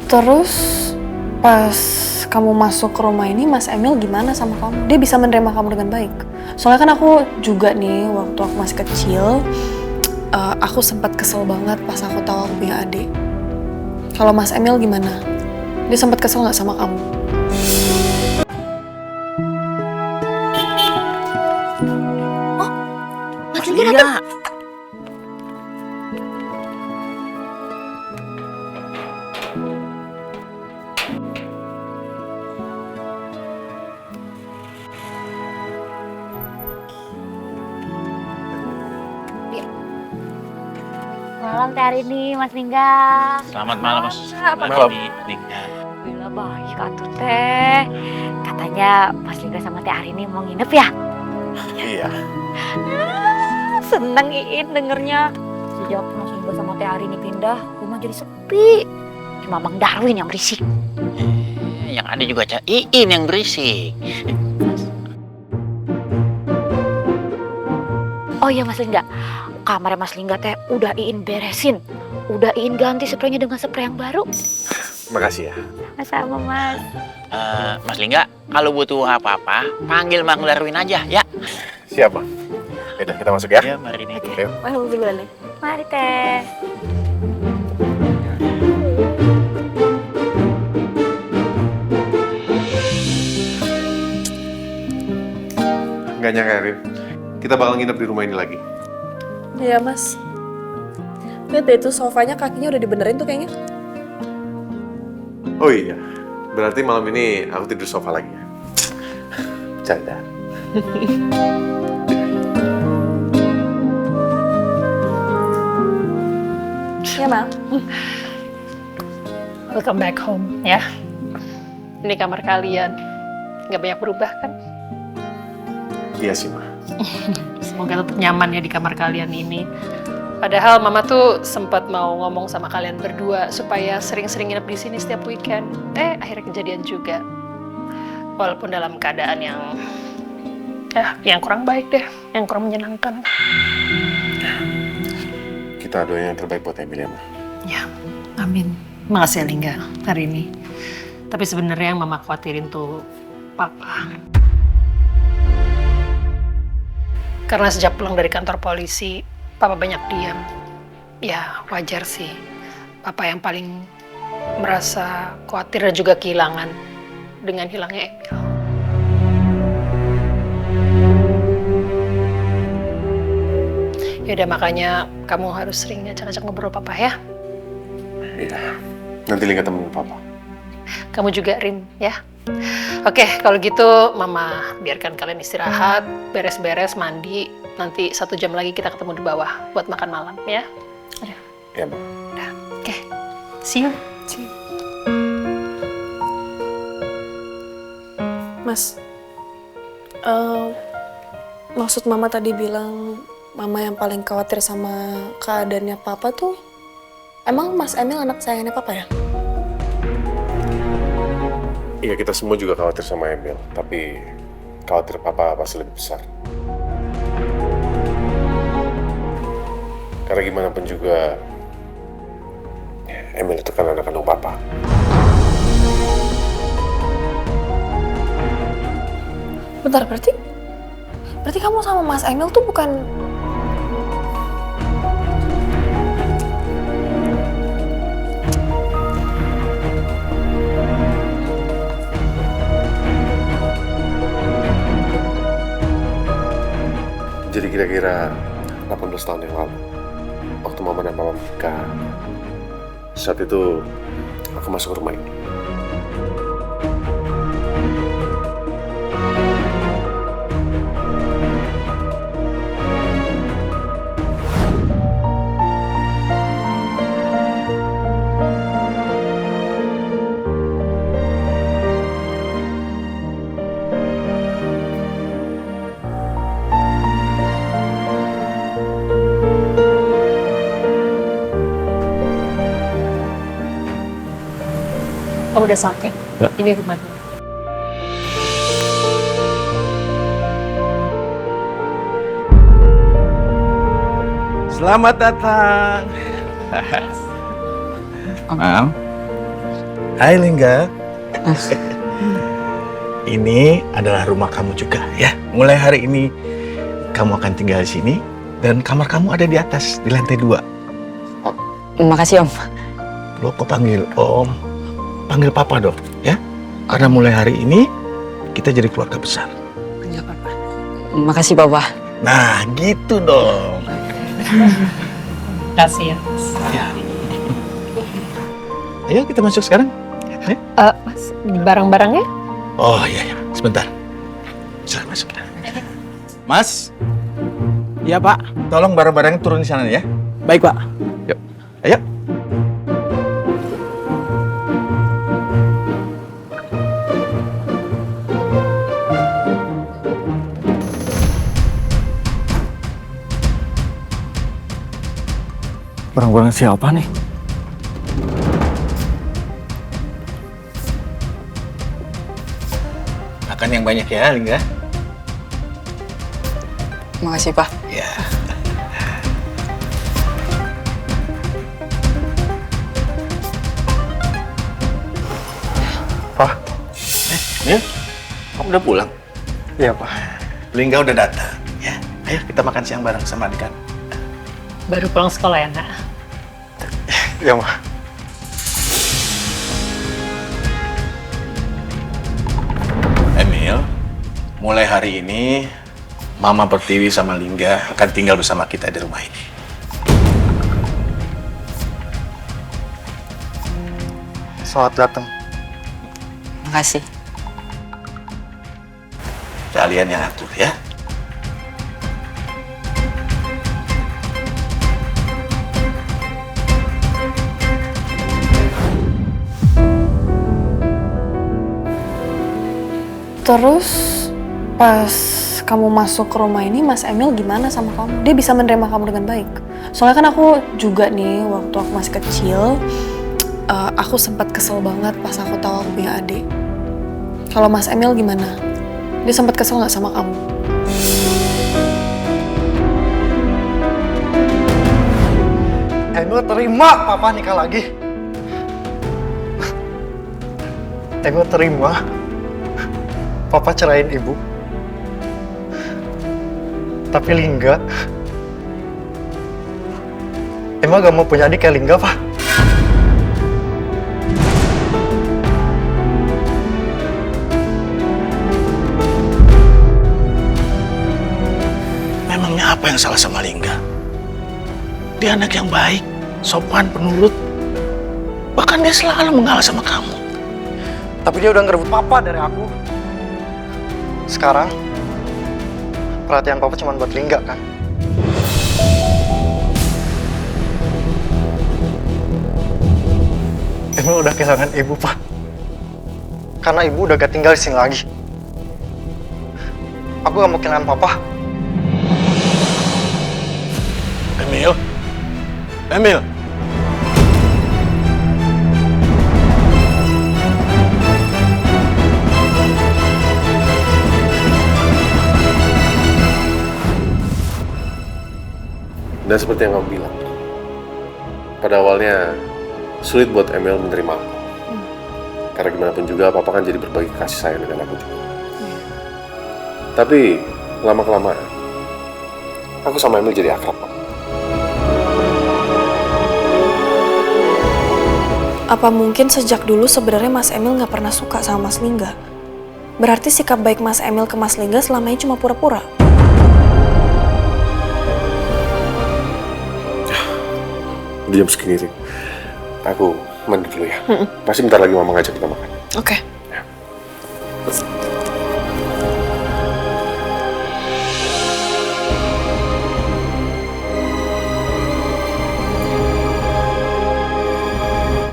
Terus pas kamu masuk ke rumah ini, Mas Emil gimana sama kamu? Dia bisa menerima kamu dengan baik? Soalnya kan aku juga nih, waktu aku masih kecil, aku sempat kesel banget pas aku tahu aku punya adik. Kalau Mas Emil gimana? Dia sempat kesel nggak sama kamu? Oh, Mas Lingga datang. Malam teh hari ini, Mas Lingga. Selamat malam, Mas. Malam. Lingga. Alhamdulillah baik atuh teh. Katanya Mas Lingga sama teh hari ini mau nginep ya? Iya. Seneng Iin dengernya. Sejak Mas Lingga sama teh hari ini pindah, rumah jadi sepi. Cuma Mang Darwin yang berisik. Yang ada juga Iin yang berisik. Oh iya Mas Lingga, kamarnya Mas Lingga teh udah Iin beresin. Udah Iin ganti spraynya dengan spray yang baru. Makasih ya. Sama Mas. Mas Lingga, kalau butuh apa-apa, panggil Mang Darwin aja, ya. Siap, Bang. Yaudah, kita masuk ya. Ya, mari nih. Ayo. Mana duluan nih? Mari teh. Nggak nyangka, Rin. Kita bakal nginep di rumah ini lagi. Iya, Mas. Lihat deh itu sofanya kakinya udah dibenerin tuh kayaknya. Oh iya, berarti malam ini aku tidur sofa lagi ya? Canda. Iya, Mang. Welcome back home, ya. Ini kamar kalian. Nggak banyak berubah, kan? Iya sih, Ma. Semoga tetap nyaman ya di kamar kalian ini. Padahal Mama tuh sempat mau ngomong sama kalian berdua supaya sering-sering nginep di sini setiap weekend. Akhirnya kejadian juga. Walaupun dalam keadaan yang kurang baik deh, yang kurang menyenangkan. Kita doain yang terbaik buat Emil ya, Ma. Ya, amin. Makasih ya Lingga hari ini. Tapi sebenarnya yang Mama khawatirin tuh Papa. Karena sejak pulang dari kantor polisi, Papa banyak diam. Ya, wajar sih. Papa yang paling merasa khawatir dan juga kehilangan dengan hilangnya Emil. Yaudah, makanya kamu harus sering ngajak-ngajak ngobrol Papa ya. Iya. Nanti Lingga temenin Papa. Kamu juga, Rin, ya. Oke, kalau gitu Mama biarkan kalian istirahat, beres-beres, mandi. Nanti 1 jam lagi kita ketemu di bawah buat makan malam, ya. Iya, Ma. Oke, see you. Mas, maksud Mama tadi bilang Mama yang paling khawatir sama keadaannya Papa tuh, emang Mas Emil anak sayangnya Papa ya? Iya, kita semua juga khawatir sama Emil. Tapi khawatir Papa pasti lebih besar. Karena gimana pun juga, Emil itu kan anak kandung Papa. Bentar, berarti kamu sama Mas Emil tuh bukan... Jadi kira-kira 18 tahun yang lalu, waktu Mama dan Papa menikah, saat itu aku masuk rumah ini. Kamu udah sakit? Ya. Ini rumah dulu. Selamat datang. Mam. Hai Lingga. Ini adalah rumah kamu juga ya. Mulai hari ini kamu akan tinggal di sini dan kamar kamu ada di atas di lantai 2. Makasih Om. Lo kok panggil Om? Panggil Papa dong ya. Karena mulai hari ini kita jadi keluarga besar. Enggak apa-apa. Makasih Papa. Nah gitu dong. Kasih ya. Ya. Ayo kita masuk sekarang. Mas, barang-barangnya? Oh iya, iya. Sebentar. Silakan masuk. Mas. Iya, Pak. Tolong barang-barangnya turun di sana ya. Baik, Pak. Yuk. Ayo. Barang-barang siapa nih? Makan yang banyak ya, Lingga. Makasih Pak. Ya. Pak. Mil, kamu udah pulang? Iya, Pak. Lingga udah datang. Ya. Ayo kita makan siang bareng sama adik kan. Baru pulang sekolah ya, Nak? Iya, Ma. Emil, mulai hari ini Mama Pertiwi sama Lingga akan tinggal bersama kita di rumah ini. Selamat datang. Makasih. Kalian yang atur ya. Terus pas kamu masuk ke rumah ini, Mas Emil gimana sama kamu? Dia bisa menerima kamu dengan baik. Soalnya kan aku juga nih, waktu aku masih kecil, aku sempat kesel banget pas aku tahu aku punya adik. Kalau Mas Emil gimana? Dia sempat kesel nggak sama kamu? Emil terima Papa nikah lagi. Emil terima Papa cerain Ibu. Tapi Lingga, Emil gak mau punya adik kayak Lingga, Pak. Memangnya apa yang salah sama Lingga? Dia anak yang baik, sopan, penurut. Bahkan dia selalu mengalah sama kamu. Tapi dia udah ngerebut Papa dari aku. Sekarang, perhatian Papa cuma buat Lingga, kan? Emil udah kehilangan Ibu, Pak. Karena Ibu udah gak tinggal di sini lagi. Aku gak mau kehilangan Papa. Emil? Emil? Dan seperti yang kamu bilang, pada awalnya sulit buat Emil menerima aku. Karena gimana pun juga, Papa kan jadi berbagi kasih sayang dengan aku juga. Tapi lama-kelamaan, aku sama Emil jadi akrab, Pak. Apa mungkin sejak dulu sebenarnya Mas Emil nggak pernah suka sama Mas Lingga? Berarti sikap baik Mas Emil ke Mas Lingga selama ini cuma pura-pura? Udah jam segini, Rik. Aku mandi dulu ya. Pasti bentar lagi Mama ngajak kita makan. Oke. Ya.